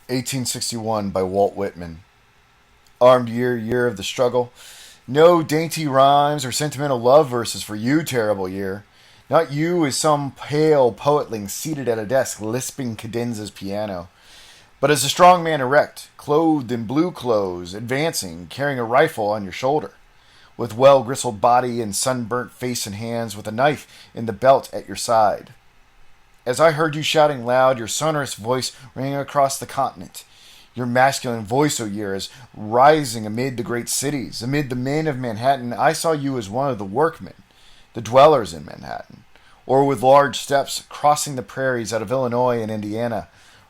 1861 by Walt Whitman. Armed year, year of the struggle. No dainty rhymes or sentimental love verses for you, terrible year. Not you as some pale poetling seated at a desk lisping cadenzas piano, but as a strong man erect, clothed in blue clothes, advancing, carrying a rifle on your shoulder, with well gristled body and sunburnt face and hands, with a knife in the belt at your side. As I heard you shouting loud, your sonorous voice ringing across the continent, your masculine voice, O years, rising amid the great cities, amid the men of Manhattan, I saw you as one of the workmen, the dwellers in Manhattan, or with large steps crossing the prairies out of Illinois and Indiana,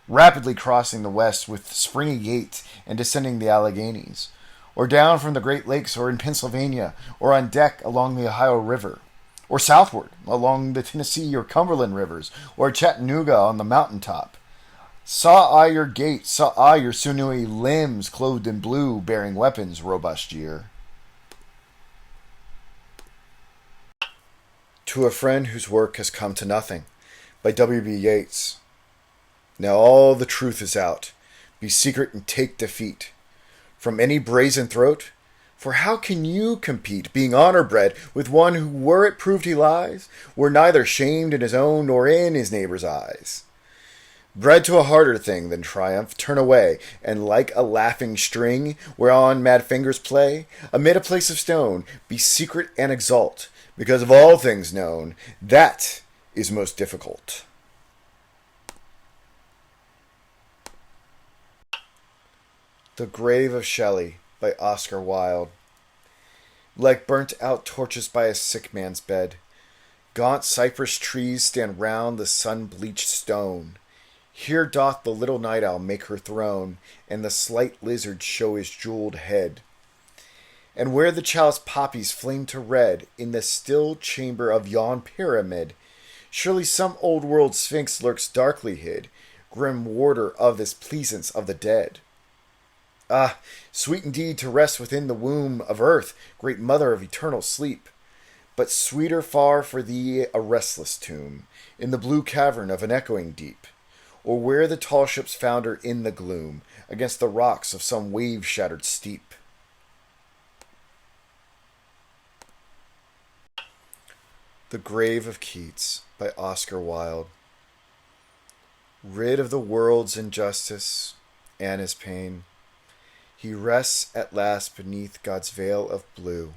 rapidly crossing the west with springy gait and descending the Alleghanies, or down from the Great Lakes, or in Pennsylvania, or on deck along the Ohio River, or southward along the Tennessee or Cumberland rivers, or Chattanooga on the mountain top. Saw I your gait, saw I your sinewy limbs clothed in blue, bearing weapons, robust year. To a Friend Whose Work Has Come to Nothing by W.B. Yeats. Now all the truth is out. Be secret and take defeat from any brazen throat. For how can you compete, being honor-bred, with one who, were it proved he lies, were neither shamed in his own nor in his neighbor's eyes? Bred to a harder thing than triumph, turn away, and like a laughing string, whereon mad fingers play, amid a place of stone, be secret and exult, because of all things known, that is most difficult. The Grave of Shelley by Oscar Wilde. Like burnt-out torches by a sick man's bed, gaunt cypress trees stand round the sun-bleached stone. Here doth the little night owl make her throne, and the slight lizard show his jeweled head. And where the chalice poppies flame to red, in the still chamber of yon pyramid, surely some old world sphinx lurks darkly hid, grim warder of this pleasance of the dead. Ah, sweet indeed to rest within the womb of earth, great mother of eternal sleep, but sweeter far for thee a restless tomb, in the blue cavern of an echoing deep, or where the tall ships founder in the gloom, against the rocks of some wave-shattered steep. The Grave of Keats by Oscar Wilde. Rid of the world's injustice and his pain, he rests at last beneath God's veil of blue,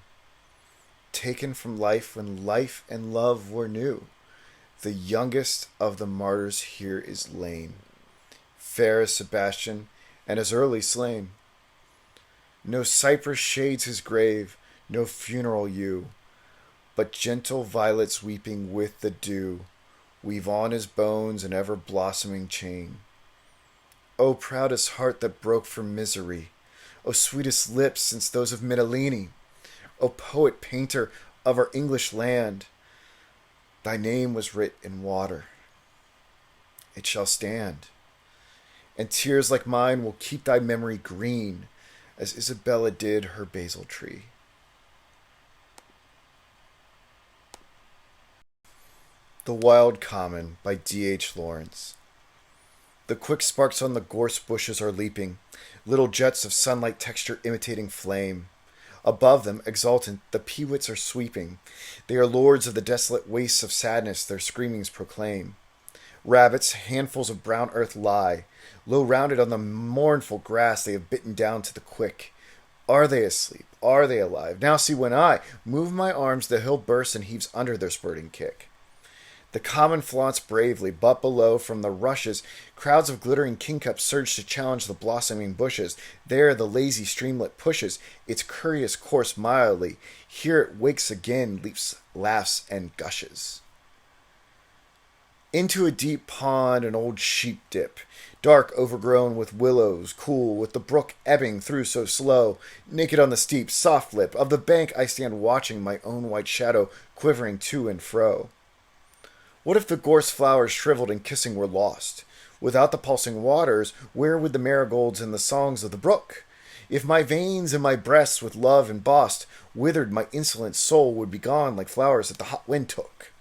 taken from life when life and love were new. The youngest of the martyrs here is lain, fair as Sebastian, and as early slain. No cypress shades his grave, no funeral yew, but gentle violets weeping with the dew weave on his bones an ever-blossoming chain. O proudest heart that broke from misery! O sweetest lips since those of Mitylene! O poet painter of our English land! Thy name was writ in water. It shall stand, and tears like mine will keep thy memory green, as Isabella did her basil tree. The Wild Common by D.H. Lawrence. The quick sparks on the gorse bushes are leaping, little jets of sunlight texture imitating flame. Above them, exultant, the peewits are sweeping. They are lords of the desolate wastes of sadness their screamings proclaim. Rabbits, handfuls of brown earth lie, low rounded on the mournful grass they have bitten down to the quick. Are they asleep? Are they alive? Now see when I move my arms, the hill bursts and heaves under their spurting kick. The common flaunts bravely, but below, from the rushes, crowds of glittering kingcups surge to challenge the blossoming bushes. There the lazy streamlet pushes its curious course mildly. Here it wakes again, leaps, laughs, and gushes. Into a deep pond an old sheep dip, dark overgrown with willows, cool, with the brook ebbing through so slow. Naked on the steep, soft lip of the bank I stand watching my own white shadow quivering to and fro. What if the gorse flowers shriveled and kissing were lost? Without the pulsing waters, where would the marigolds and the songs of the brook? If my veins and my breasts with love embossed withered, my insolent soul would be gone like flowers that the hot wind took.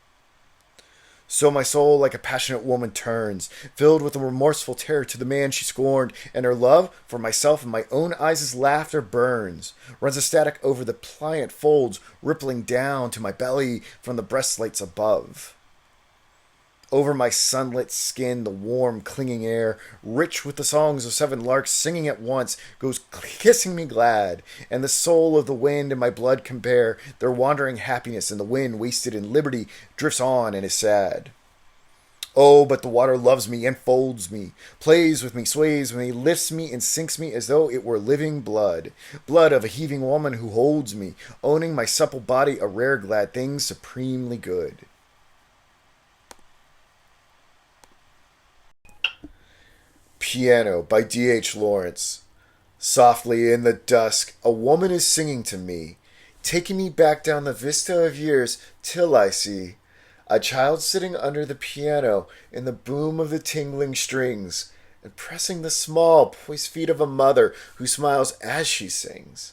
So my soul, like a passionate woman, turns, filled with a remorseful terror to the man she scorned, and her love for myself and my own eyes' laughter burns, runs ecstatic over the pliant folds, rippling down to my belly from the breastplates above. Over my sunlit skin, the warm, clinging air, rich with the songs of seven larks singing at once, goes kissing me glad, and the soul of the wind and my blood compare their wandering happiness, and the wind, wasted in liberty, drifts on and is sad. Oh, but the water loves me, enfolds me, plays with me, sways with me, lifts me, and sinks me as though it were living blood. Blood of a heaving woman who holds me, owning my supple body a rare glad thing supremely good. Piano by D.H. Lawrence. Softly in the dusk, a woman is singing to me, taking me back down the vista of years till I see a child sitting under the piano in the boom of the tingling strings and pressing the small, poised feet of a mother who smiles as she sings.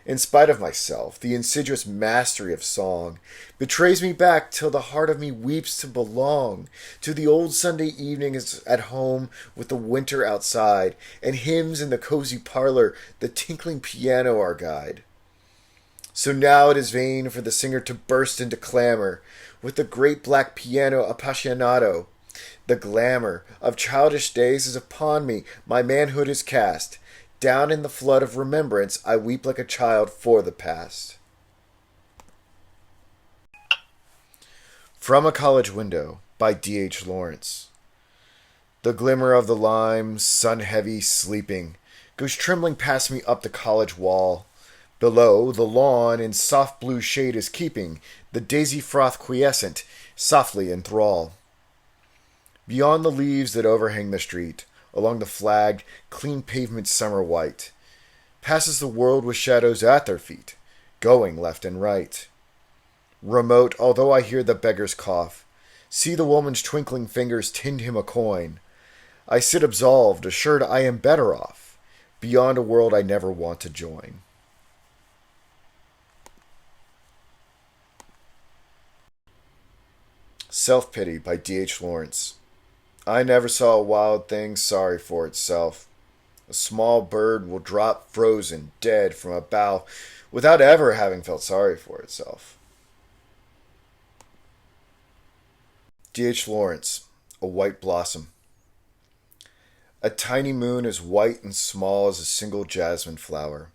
In spite of myself, the insidious mastery of song betrays me back till the heart of me weeps to belong to the old Sunday evenings at home with the winter outside, and hymns in the cozy parlor, the tinkling piano our guide. So now it is vain for the singer to burst into clamor with the great black piano appassionato. The glamour of childish days is upon me, my manhood is cast. Down in the flood of remembrance, I weep like a child for the past. From a College Window by D.H. Lawrence. The glimmer of the lime, sun-heavy, sleeping, goes trembling past me up the college wall. Below, the lawn in soft blue shade is keeping the daisy froth quiescent, softly in thrall. Beyond the leaves that overhang the street, along the flagged, clean pavement summer white, passes the world with shadows at their feet, going left and right. Remote, although I hear the beggar's cough, see the woman's twinkling fingers tend him a coin, I sit absolved, assured I am better off, beyond a world I never want to join. Self-Pity by D.H. Lawrence. I never saw a wild thing sorry for itself. A small bird will drop frozen, dead from a bough without ever having felt sorry for itself. D.H. Lawrence, A White Blossom. A tiny moon as white and small as a single jasmine flower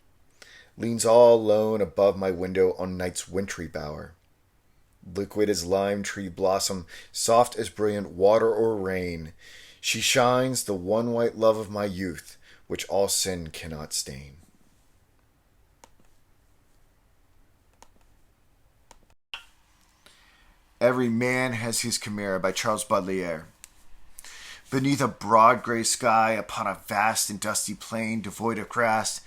leans all alone above my window on night's wintry bower. Liquid as lime tree blossom, soft as brilliant water or rain, she shines, the one white love of my youth, which all sin cannot stain. Every Man Has His Chimera by Charles Baudelaire. Beneath a broad gray sky, upon a vast and dusty plain devoid of grass,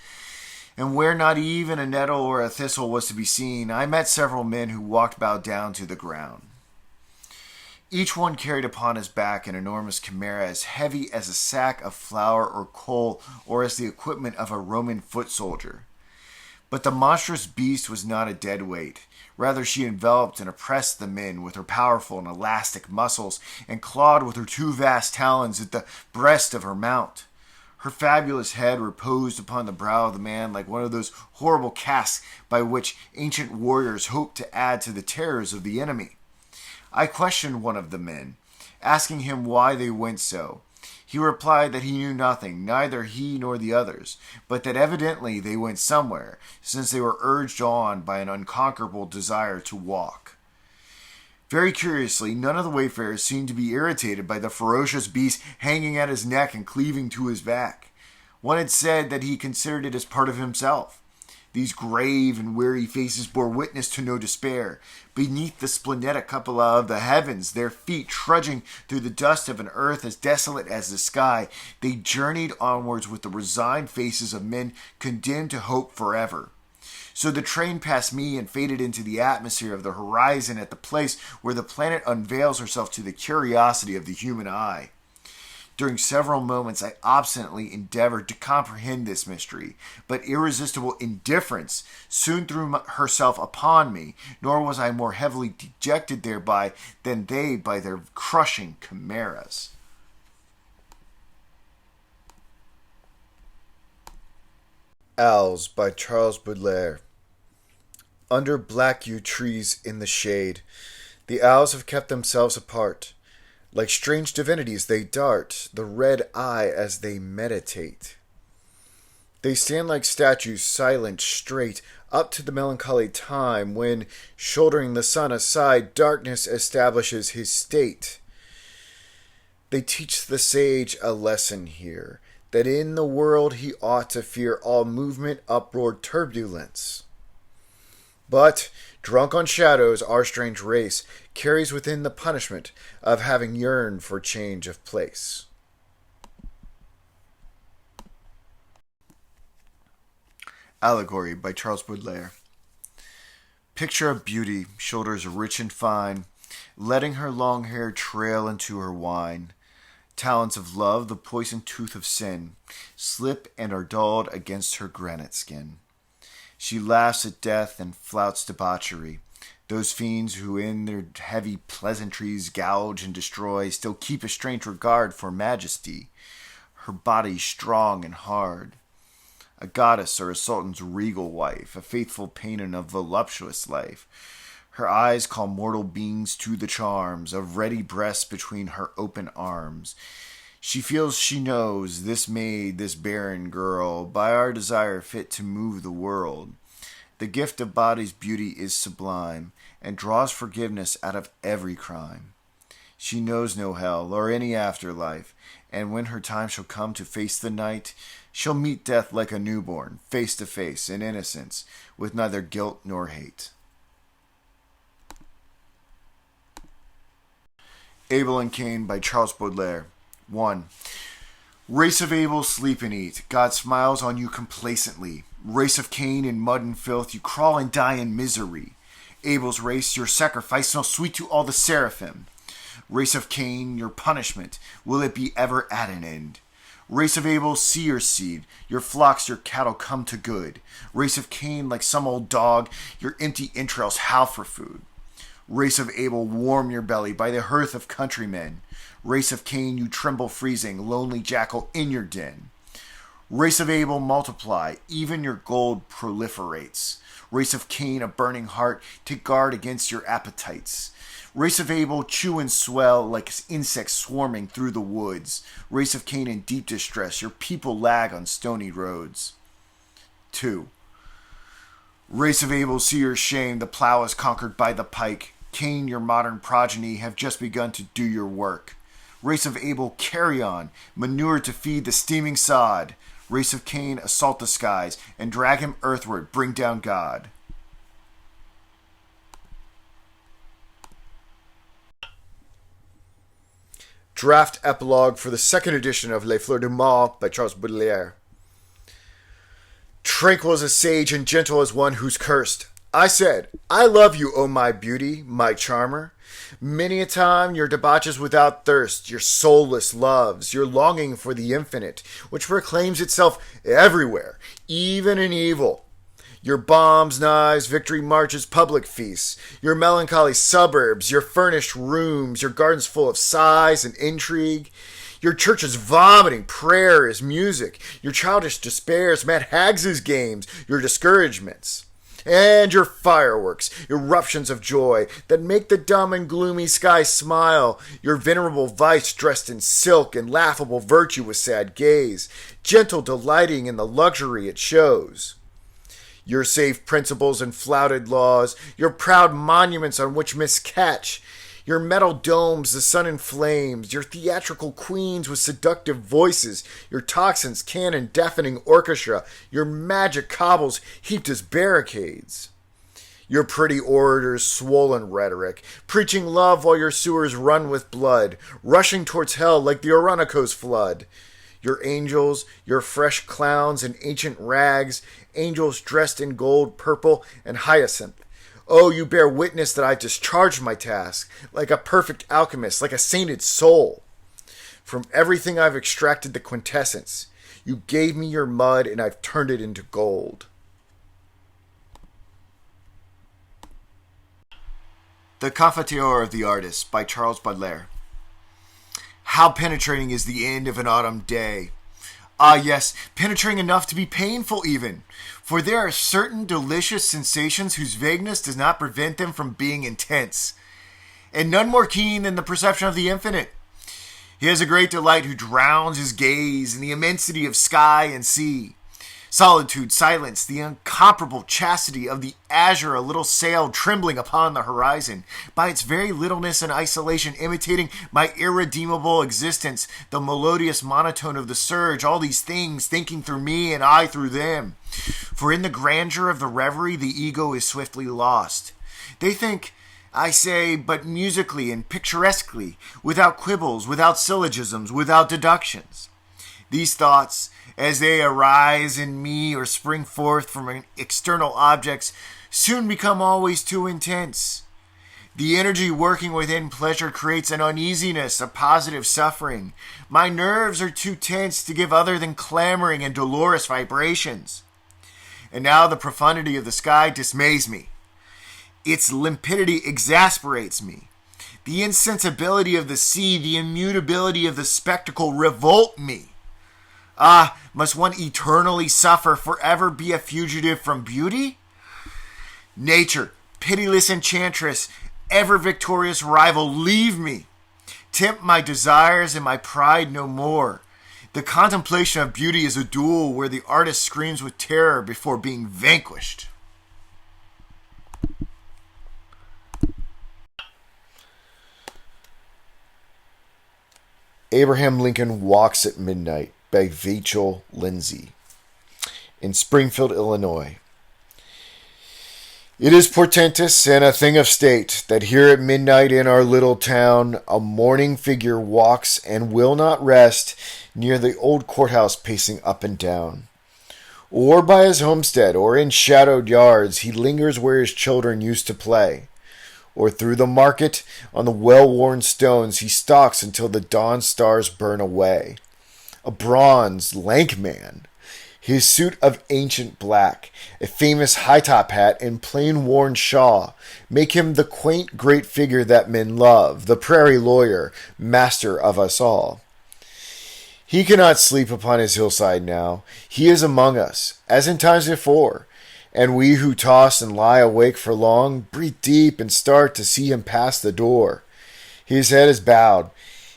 and where not even a nettle or a thistle was to be seen, I met several men who walked bowed down to the ground. Each one carried upon his back an enormous chimera as heavy as a sack of flour or coal, or as the equipment of a Roman foot soldier. But the monstrous beast was not a dead weight. Rather, she enveloped and oppressed the men with her powerful and elastic muscles, and clawed with her two vast talons at the breast of her mount. Her fabulous head reposed upon the brow of the man like one of those horrible casques by which ancient warriors hoped to add to the terrors of the enemy. I questioned one of the men, asking him why they went so. He replied that he knew nothing, neither he nor the others, but that evidently they went somewhere, since they were urged on by an unconquerable desire to walk. Very curiously, none of the wayfarers seemed to be irritated by the ferocious beast hanging at his neck and cleaving to his back. One had said that he considered it as part of himself. These grave and weary faces bore witness to no despair. Beneath the splendic cupola of the heavens, their feet trudging through the dust of an earth as desolate as the sky, they journeyed onwards with the resigned faces of men condemned to hope forever. So the train passed me and faded into the atmosphere of the horizon at the place where the planet unveils herself to the curiosity of the human eye. During several moments, I obstinately endeavored to comprehend this mystery, but irresistible indifference soon threw herself upon me, nor was I more heavily dejected thereby than they by their crushing chimeras. Owls by Charles Baudelaire. Under black yew trees in the shade, the owls have kept themselves apart. Like strange divinities they dart, the red eye as they meditate. They stand like statues, silent, straight, up to the melancholy time when, shouldering the sun aside, darkness establishes his state. They teach the sage a lesson here, that in the world he ought to fear all movement, uproar, turbulence. But, drunk on shadows, our strange race carries within the punishment of having yearned for change of place. Allegory by Charles Baudelaire. Picture of beauty, shoulders rich and fine, letting her long hair trail into her wine. Talons of love, the poisoned tooth of sin, slip and are dulled against her granite skin. She laughs at death and flouts debauchery. Those fiends who in their heavy pleasantries gouge and destroy still keep a strange regard for majesty. Her body strong and hard. A goddess or a sultan's regal wife, a faithful paynim of voluptuous life. Her eyes call mortal beings to the charms of ready breasts between her open arms. She feels she knows this maid, this barren girl, by our desire fit to move the world. The gift of body's beauty is sublime, and draws forgiveness out of every crime. She knows no hell, or any afterlife, and when her time shall come to face the night, she'll meet death like a newborn, face to face, in innocence, with neither guilt nor hate. Abel and Cain by Charles Baudelaire. 1. Race of Abel, sleep and eat. God smiles on you complacently. Race of Cain, in mud and filth, you crawl and die in misery. Abel's race, your sacrifice, smells sweet to all the seraphim. Race of Cain, your punishment, will it be ever at an end? Race of Abel, see your seed, your flocks, your cattle come to good. Race of Cain, like some old dog, your empty entrails howl for food. Race of Abel, warm your belly by the hearth of countrymen. Race of Cain, you tremble freezing, lonely jackal in your den. Race of Abel, multiply, even your gold proliferates. Race of Cain, a burning heart, take guard against your appetites. Race of Abel, chew and swell like insects swarming through the woods. Race of Cain, in deep distress, your people lag on stony roads. 2. Race of Abel, see your shame, the plow is conquered by the pike. Cain, your modern progeny, have just begun to do your work. Race of Abel, carry on, manure to feed the steaming sod. Race of Cain, assault the skies, and drag him earthward, bring down God. Draft epilogue for the second edition of Les Fleurs du Mal by Charles Baudelaire. Tranquil as a sage and gentle as one who's cursed, I said, I love you, O my beauty, my charmer. Many a time your debauches without thirst, your soulless loves, your longing for the infinite, which proclaims itself everywhere, even in evil. Your bombs, knives, victory marches, public feasts, your melancholy suburbs, your furnished rooms, your gardens full of sighs and intrigue, your churches vomiting prayer as music, your childish despairs, mad hags' games, your discouragements, and your fireworks, eruptions of joy that make the dumb and gloomy sky smile, your venerable vice dressed in silk and laughable virtue with sad gaze, gentle delighting in the luxury it shows. Your safe principles and flouted laws, your proud monuments on which miscatch, your metal domes the sun inflames, your theatrical queens with seductive voices, your toxins, cannon, deafening orchestra, your magic cobbles heaped as barricades. Your pretty orators' swollen rhetoric, preaching love while your sewers run with blood, rushing towards hell like the Orinoco's flood. Your angels, your fresh clowns in ancient rags, angels dressed in gold, purple, and hyacinth. Oh, you bear witness that I've discharged my task, like a perfect alchemist, like a sainted soul. From everything I've extracted the quintessence. You gave me your mud and I've turned it into gold. The Cafetière of the Artist by Charles Baudelaire. How penetrating is the end of an autumn day. Ah, yes, penetrating enough to be painful even. For there are certain delicious sensations whose vagueness does not prevent them from being intense. And none more keen than the perception of the infinite. He has a great delight who drowns his gaze in the immensity of sky and sea. Solitude, silence, the incomparable chastity of the azure, a little sail trembling upon the horizon, by its very littleness and isolation, imitating my irredeemable existence, the melodious monotone of the surge, all these things thinking through me and I through them. For in the grandeur of the reverie, the ego is swiftly lost. They think, I say, but musically and picturesquely, without quibbles, without syllogisms, without deductions. These thoughts, as they arise in me or spring forth from external objects, soon become always too intense. The energy working within pleasure creates an uneasiness, a positive suffering. My nerves are too tense to give other than clamoring and dolorous vibrations. And now the profundity of the sky dismays me. Its limpidity exasperates me. The insensibility of the sea, the immutability of the spectacle revolt me. Ah, must one eternally suffer, forever be a fugitive from beauty? Nature, pitiless enchantress, ever victorious rival, leave me. Tempt my desires and my pride no more. The contemplation of beauty is a duel where the artist screams with terror before being vanquished. Abraham Lincoln Walks at Midnight by Vachel Lindsay in Springfield, Illinois. It is portentous and a thing of state that here at midnight in our little town a mourning figure walks and will not rest near the old courthouse pacing up and down. Or by his homestead or in shadowed yards he lingers where his children used to play. Or through the market on the well-worn stones he stalks until the dawn stars burn away. A bronze, lank man, his suit of ancient black, a famous high-top hat, and plain-worn shawl make him the quaint great figure that men love, the prairie lawyer, master of us all. He cannot sleep upon his hillside now. He is among us, as in times before, and we who toss and lie awake for long breathe deep and start to see him pass the door. His head is bowed.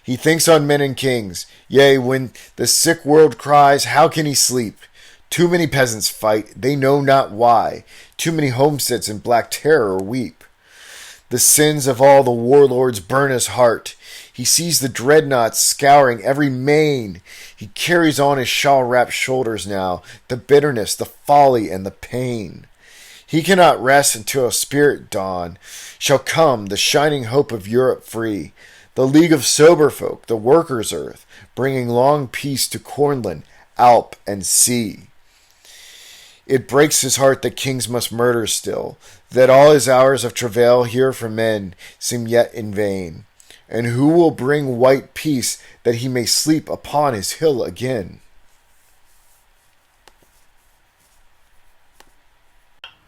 He thinks on men and kings. Yea, when the sick world cries, how can he sleep? Too many peasants fight, they know not why. Too many homesteads in black terror weep. The sins of all the warlords burn his heart. He sees the dreadnoughts scouring every main. He carries on his shawl-wrapped shoulders now the bitterness, the folly, and the pain. He cannot rest until a spirit dawn shall come, the shining hope of Europe free. The League of Sober Folk, the workers' earth, bringing long peace to Cornland, Alp, and sea. It breaks his heart that kings must murder still, that all his hours of travail here for men seem yet in vain. And who will bring white peace that he may sleep upon his hill again?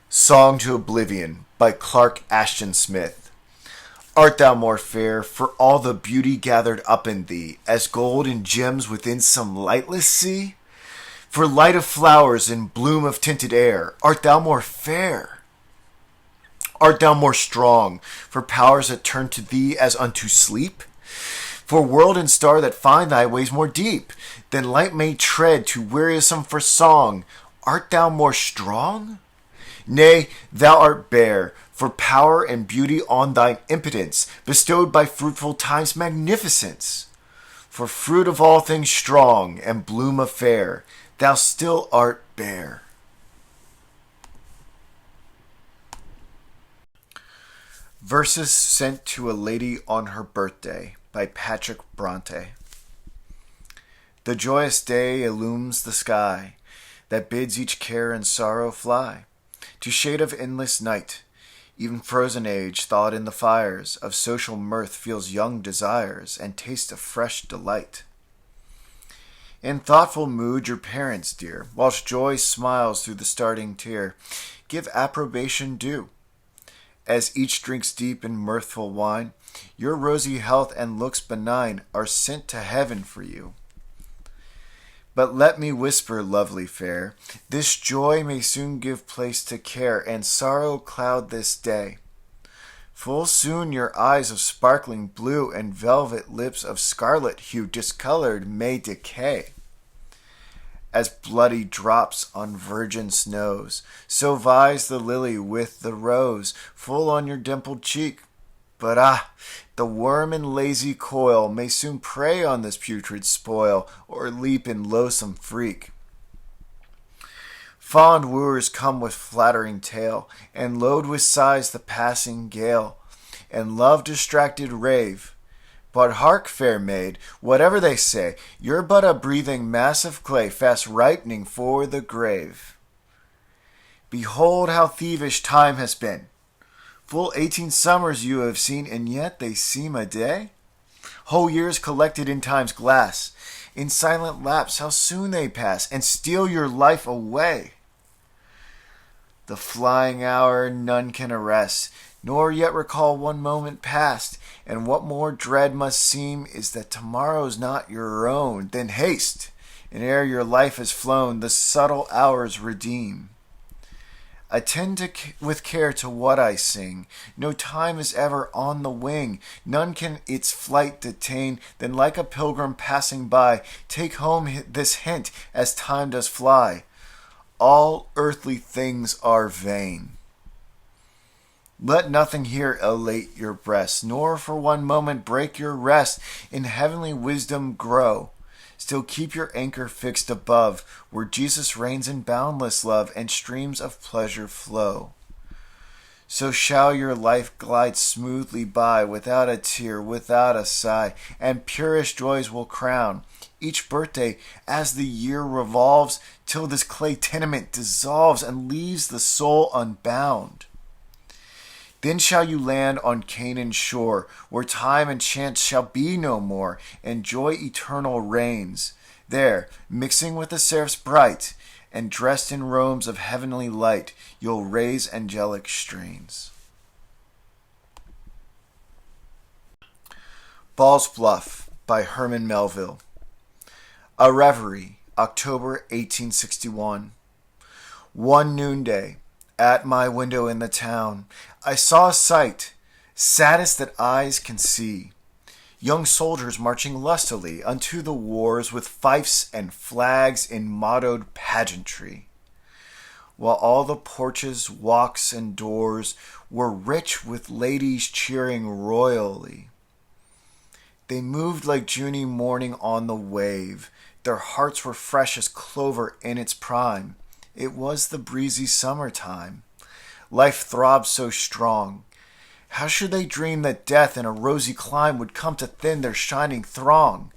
Song to Oblivion by Clark Ashton Smith. Art thou more fair for all the beauty gathered up in thee, as gold and gems within some lightless sea? For light of flowers and bloom of tinted air, art thou more fair? Art thou more strong for powers that turn to thee as unto sleep? For world and star that find thy ways more deep than light may tread to wearisome for song, art thou more strong? Nay, thou art bare, for power and beauty on thine impotence, bestowed by fruitful time's magnificence. For fruit of all things strong and bloom of fair, thou still art bare. Verses Sent to a Lady on Her Birthday by Patrick Bronte. The joyous day illumes the sky, that bids each care and sorrow fly, to shade of endless night. Even frozen age, thawed in the fires of social mirth, feels young desires and tastes of fresh delight. In thoughtful mood your parents dear, whilst joy smiles through the starting tear, give approbation due. As each drinks deep in mirthful wine, your rosy health and looks benign are sent to heaven for you. But let me whisper, lovely fair, this joy may soon give place to care, and sorrow cloud this day. Full soon your eyes of sparkling blue and velvet lips of scarlet hue discolored may decay. As bloody drops on virgin snows, so vies the lily with the rose, full on your dimpled cheek. But the worm in lazy coil may soon prey on this putrid spoil, or leap in loathsome freak. Fond wooers come with flattering tale, and load with sighs the passing gale, and love distracted rave. But hark, fair maid, whatever they say, you're but a breathing mass of clay, fast ripening for the grave. Behold how thievish time has been. Full 18 summers you have seen, and yet they seem a day. Whole years collected in time's glass, in silent lapse how soon they pass, and steal your life away. The flying hour none can arrest, nor yet recall one moment past, and what more dread must seem is that tomorrow's not your own. Then haste, and ere your life is flown, the subtle hours redeem. Attend with care to what I sing. No time is ever on the wing. None can its flight detain. Then like a pilgrim passing by, take home this hint as time does fly. All earthly things are vain. Let nothing here elate your breast, nor for one moment break your rest. In heavenly wisdom grow. Still keep your anchor fixed above, where Jesus reigns in boundless love, and streams of pleasure flow. So shall your life glide smoothly by, without a tear, without a sigh, and purest joys will crown each birthday as the year revolves, till this clay tenement dissolves and leaves the soul unbound. Then shall you land on Canaan's shore, where time and chance shall be no more, and joy eternal reigns. There, mixing with the seraphs bright, and dressed in robes of heavenly light, you'll raise angelic strains. Ball's Bluff by Herman Melville. A Reverie, October 1861. One noonday, at my window in the town, I saw a sight, saddest that eyes can see. Young soldiers marching lustily unto the wars with fifes and flags in mottoed pageantry, while all the porches, walks, and doors were rich with ladies cheering royally. They moved like Juny morning on the wave. Their hearts were fresh as clover in its prime. It was the breezy summertime. Life throbbed so strong. How should they dream that death in a rosy clime would come to thin their shining throng?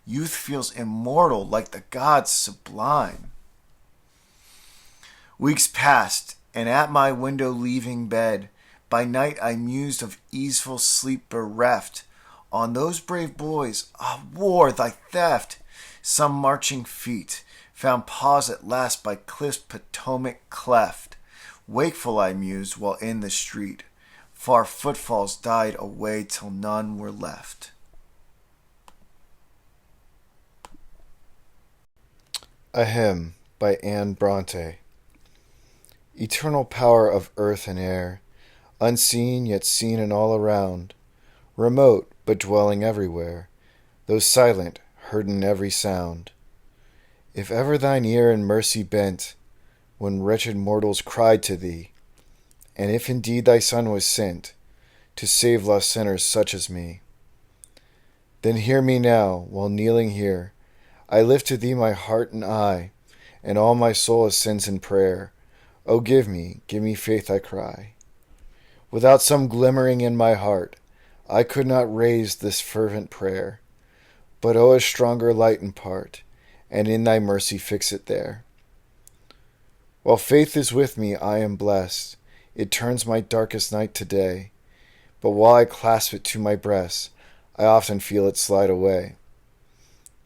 Youth feels immortal like the gods sublime. Weeks passed, and at my window leaving bed, by night I mused of easeful sleep bereft, on those brave boys, war, thy theft! Some marching feet found pause at last by cliff's Potomac cleft. Wakeful I mused while in the street, far footfalls died away till none were left. A Hymn by Anne Bronte. Eternal power of earth and air, unseen yet seen in all around, remote but dwelling everywhere, though silent, heard in every sound. If ever thine ear in mercy bent, when wretched mortals cried to thee, and if indeed thy Son was sent to save lost sinners such as me, then hear me now, while kneeling here, I lift to thee my heart and eye, and all my soul ascends in prayer. O give me faith, I cry. Without some glimmering in my heart, I could not raise this fervent prayer, but O a stronger light impart, and in thy mercy fix it there. While faith is with me, I am blessed. It turns my darkest night to day. But while I clasp it to my breast, I often feel it slide away.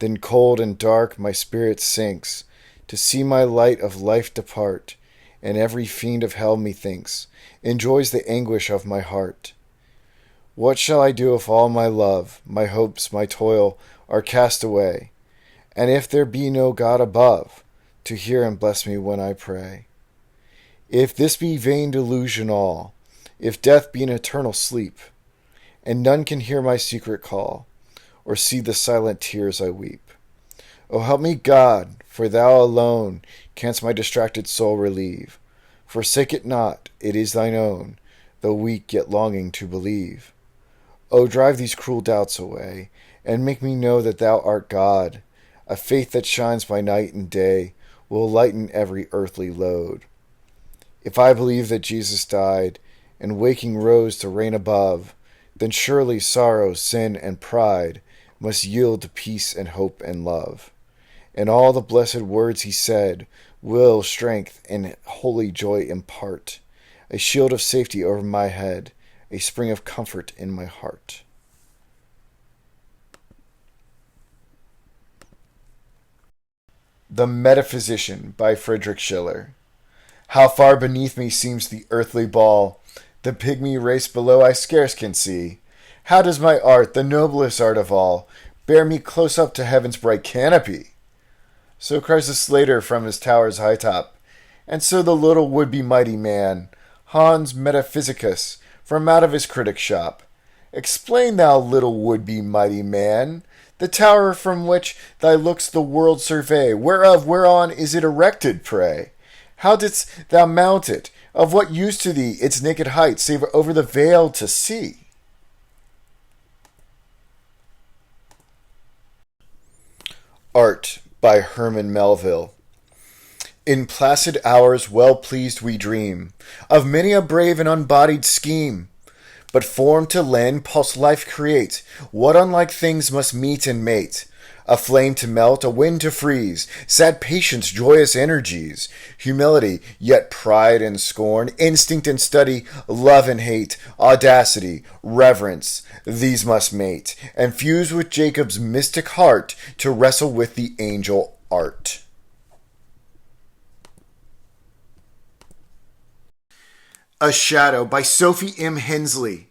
Then cold and dark my spirit sinks, to see my light of life depart, and every fiend of hell methinks enjoys the anguish of my heart. What shall I do if all my love, my hopes, my toil are cast away, and if there be no God above to hear and bless me when I pray? If this be vain delusion all, if death be an eternal sleep, and none can hear my secret call, or see the silent tears I weep, O help me, God, for thou alone canst my distracted soul relieve. Forsake it not, it is thine own, though weak yet longing to believe. O drive these cruel doubts away, and make me know that thou art God. A faith that shines by night and day will lighten every earthly load. If I believe that Jesus died, and waking rose to reign above, then surely sorrow, sin, and pride must yield to peace and hope and love. And all the blessed words he said will strength and holy joy impart, a shield of safety over my head, a spring of comfort in my heart. The Metaphysician by Friedrich Schiller. How far beneath me seems the earthly ball, the pygmy race below I scarce can see. How does my art, the noblest art of all, bear me close up to heaven's bright canopy? So cries the slater from his tower's high top, and so the little would-be mighty man, Hans Metaphysicus, from out of his critic's shop. Explain, thou little would-be mighty man, the tower from which thy looks the world survey, whereon is it erected, pray? How didst thou mount it? Of what use to thee its naked height, save over the veil to see? Art by Herman Melville. In placid hours well pleased we dream of many a brave and unbodied scheme, but form to lend, pulse life create, what unlike things must meet and mate? A flame to melt, a wind to freeze, sad patience, joyous energies, humility, yet pride and scorn, instinct and study, love and hate, audacity, reverence, these must mate, and fuse with Jacob's mystic heart to wrestle with the angel art. A Shadow by Sophie M. Hensley.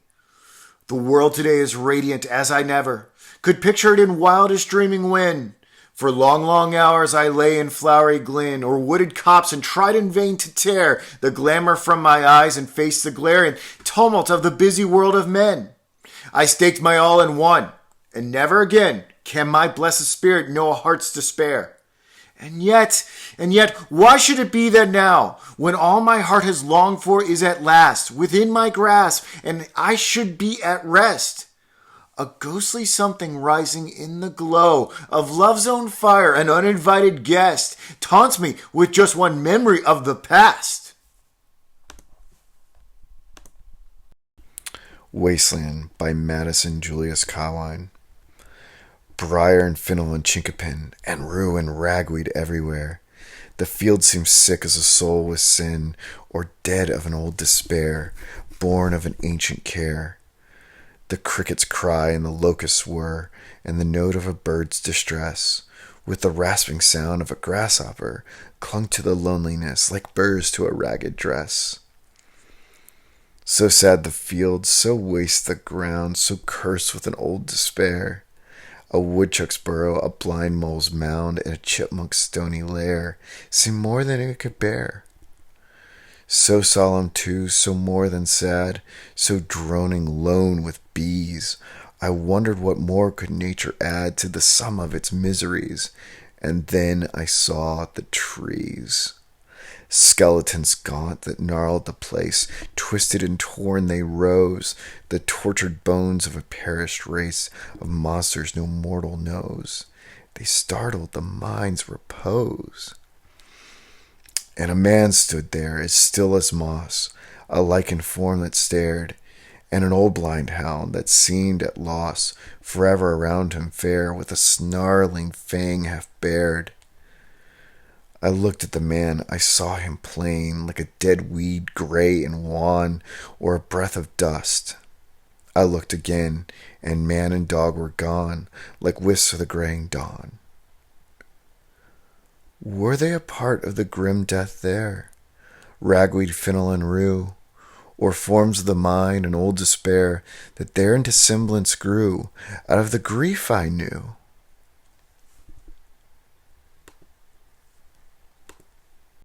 The world today is radiant as I never could picture it in wildest dreaming when, for long, long hours I lay in flowery glen or wooded copse and tried in vain to tear the glamour from my eyes and face the glare and tumult of the busy world of men. I staked my all in one, and never again can my blessed spirit know a heart's despair. And yet, why should it be that now, when all my heart has longed for is at last within my grasp, and I should be at rest, a ghostly something rising in the glow of love's own fire, an uninvited guest, taunts me with just one memory of the past? Wasteland by Madison Julius Cawine. Briar and fennel and chinkapin, and rue and ragweed everywhere. The field seems sick as a soul with sin, or dead of an old despair, born of an ancient care. The crickets cry and the locusts whir, and the note of a bird's distress, with the rasping sound of a grasshopper, clung to the loneliness like burrs to a ragged dress. So sad the field, so waste the ground, so cursed with an old despair. A woodchuck's burrow, a blind mole's mound, and a chipmunk's stony lair seemed more than it could bear. So solemn too, so more than sad, so droning lone with bees, I wondered what more could nature add to the sum of its miseries, and then I saw the trees. Skeletons gaunt that gnarled the place, twisted and torn they rose, the tortured bones of a perished race of monsters no mortal knows. They startled the mind's repose. And a man stood there, as still as moss, a lichened form that stared, and an old blind hound that seemed at loss, forever around him fair, with a snarling fang half bared. I looked at the man, I saw him plain, like a dead weed, gray and wan, or a breath of dust. I looked again, and man and dog were gone, like wisps of the graying dawn. Were they a part of the grim death there, ragweed, fennel, and rue, or forms of the mind and old despair that there into semblance grew out of the grief I knew?